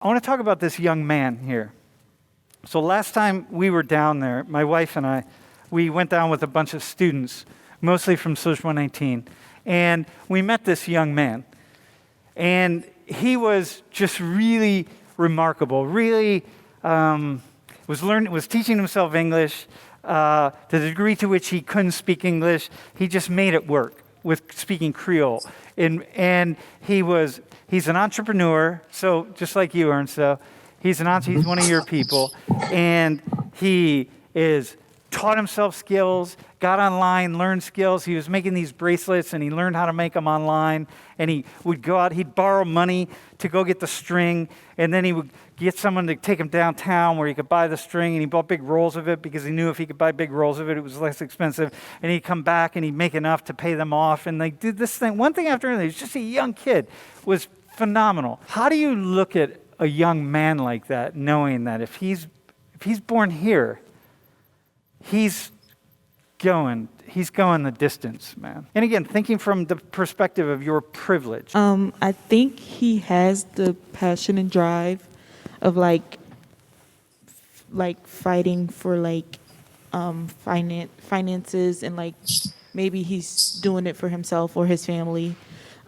I want to talk about this young man here. So last time we were down there, my wife and I, we went down with a bunch of students, mostly from Social 119, and we met this young man. And he was just really remarkable, really was teaching himself English to the degree to which he couldn't speak English. He just made it work with speaking Creole. And he's an entrepreneur, so just like you, Ernsto. He's one of your people, and he is taught himself skills, got online, learned skills. He was making these bracelets, and he learned how to make them online. And he would go out, he'd borrow money to go get the string, and then he would get someone to take him downtown where he could buy the string, and he bought big rolls of it because he knew if he could buy big rolls of it, it was less expensive. And he'd come back, and he'd make enough to pay them off, and they did this thing, one thing after another. He's just a young kid. It was phenomenal. How do you look at a young man like that, knowing that if he's born here, he's going the distance, man? And again, thinking from the perspective of your privilege. I think he has the passion and drive of like fighting for finances, and like maybe he's doing it for himself or his family,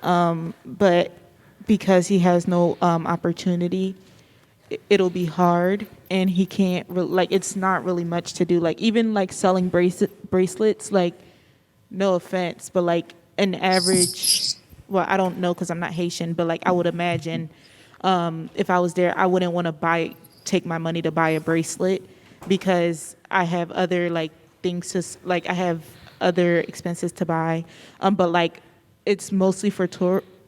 but because he has no opportunity, it'll be hard, and he can't it's not really much to do. Like even like selling bracelets, like no offense, but like an average, well, I don't know because I'm not Haitian, but like I would imagine if I was there, I wouldn't want to take my money to buy a bracelet because I have other like things to I have other expenses to buy, but like it's mostly for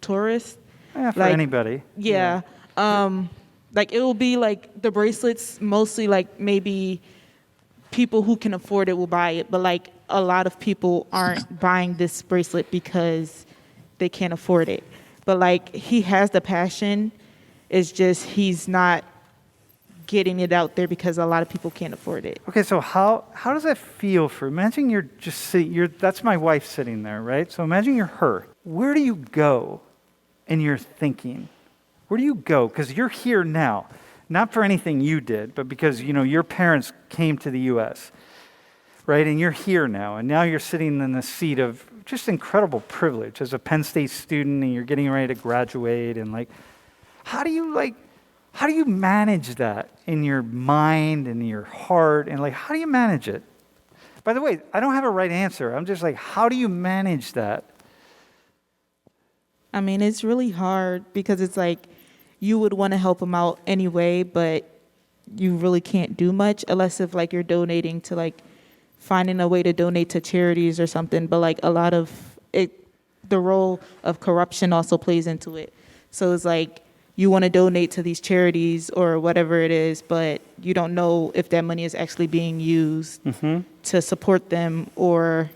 tourists. Yeah, for anybody. Yeah. Like it will be like the bracelets mostly like maybe people who can afford it will buy it, but like a lot of people aren't buying this bracelet because they can't afford it. But like he has the passion, it's just he's not getting it out there because a lot of people can't afford it. Okay, so how does that feel imagine you're just sitting, that's my wife sitting there, right? So imagine you're her. Where do you go in your thinking? Where do you go? Because you're here now, not for anything you did, but because, your parents came to the U.S., right? And you're here now, and now you're sitting in the seat of just incredible privilege as a Penn State student, and you're getting ready to graduate, and how do you manage that in your mind and your heart, and how do you manage it? By the way, I don't have a right answer. I'm just how do you manage that? I mean, it's really hard because it's you would want to help them out anyway, but you really can't do much unless if you're donating to finding a way to donate to charities or something. But a lot of it, the role of corruption also plays into it. So it's you want to donate to these charities or whatever it is, but you don't know if that money is actually being used to support them or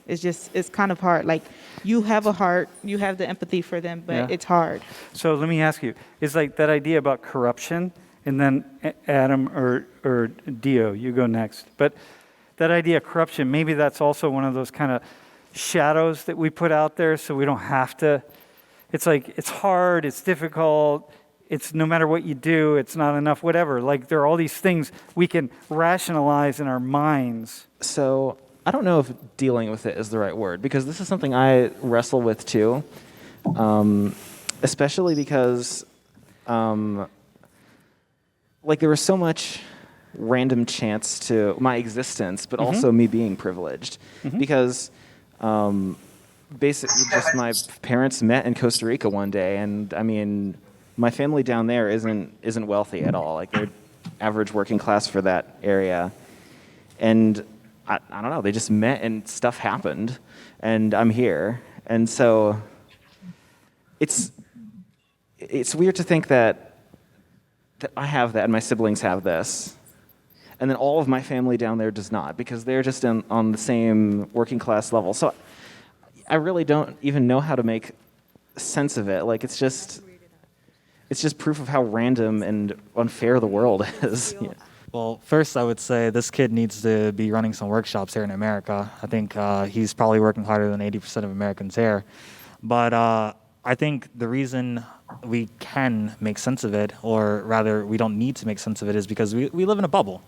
it's kind of hard. You have a heart, you have the empathy for them, but it's hard. So let me ask you, is that idea about corruption, and then Adam or Dio, you go next. But that idea of corruption, maybe that's also one of those kind of shadows that we put out there so we don't have to. It's it's hard, it's difficult, it's no matter what you do, it's not enough, whatever. There are all these things we can rationalize in our minds. So I don't know if dealing with it is the right word, because this is something I wrestle with too, especially because there was so much random chance to my existence, but also me being privileged, because basically just my parents met in Costa Rica one day, and I mean, my family down there isn't wealthy at all. They're average working class for that area, and I don't know, they just met and stuff happened, and I'm here. And so it's weird to think that I have that and my siblings have this, and then all of my family down there does not, because they're just on the same working class level. So I really don't even know how to make sense of it. It's just proof of how random and unfair the world is. Yeah. Well, first I would say this kid needs to be running some workshops here in America. I think he's probably working harder than 80% of Americans here. But I think the reason we can make sense of it, or rather we don't need to make sense of it, is because we live in a bubble.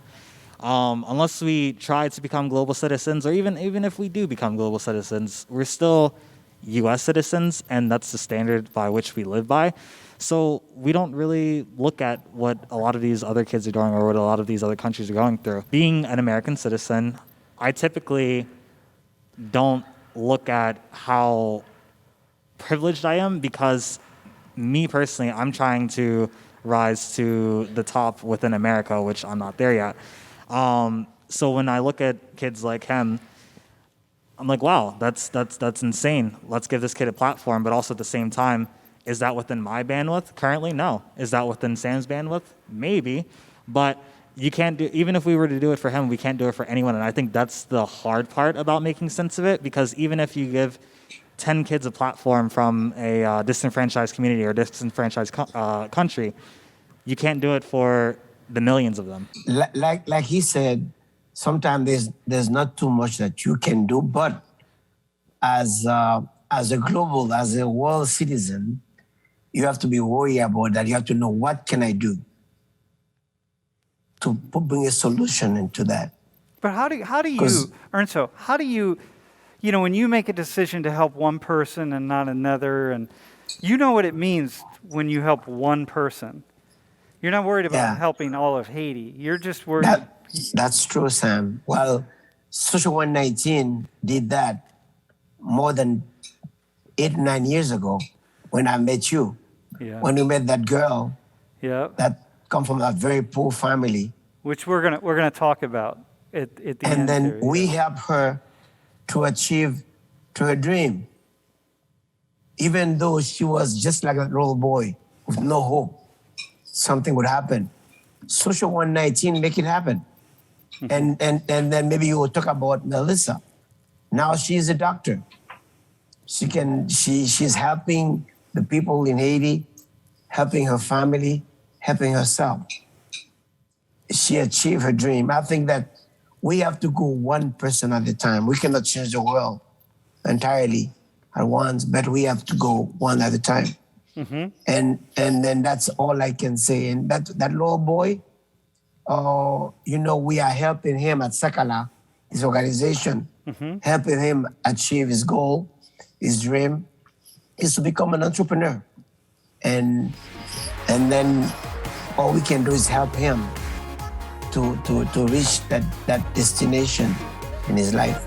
Unless we try to become global citizens, or even if we do become global citizens, we're still U.S. citizens, and that's the standard by which we live by. So we don't really look at what a lot of these other kids are doing or what a lot of these other countries are going through. Being an American citizen, I typically don't look at how privileged I am, because me personally, I'm trying to rise to the top within America, which I'm not there yet. So when I look at kids like him, I'm like, wow, that's insane. Let's give this kid a platform. But also at the same time, is that within my bandwidth? Currently, no. Is that within Sam's bandwidth? Maybe. But you can't do, even if we were to do it for him, we can't do it for anyone. And I think that's the hard part about making sense of it, because even if you give 10 kids a platform from a disenfranchised community or disenfranchised country, you can't do it for the millions of them. Like he said, sometimes there's not too much that you can do, but as a global, as a world citizen, you have to be worried about that. You have to know, what can I do to bring a solution into that. But how do you, Ernsto, how do you, when you make a decision to help one person and not another, and you know what it means when you help one person. You're not worried about helping all of Haiti. You're just worried. That's true, Sam. Well, Social 119 did that more than 8, 9 years ago when I met you. Yeah. When you met that girl that come from a very poor family. Which we're gonna talk about at the end. And then here, we helped her to achieve to her dream. Even though she was just like a little boy with no hope, something would happen. Social 119 make it happen. And then maybe you will talk about Melissa. Now she's a doctor. She's helping the people in Haiti, helping her family, helping herself. She achieved her dream. I think that we have to go one person at a time. We cannot change the world entirely at once, but we have to go one at a time. Mm-hmm. And then that's all I can say. And that little boy, we are helping him at Sakala, his organization, helping him achieve his goal, his dream is to become an entrepreneur. And then all we can do is help him to reach that destination in his life.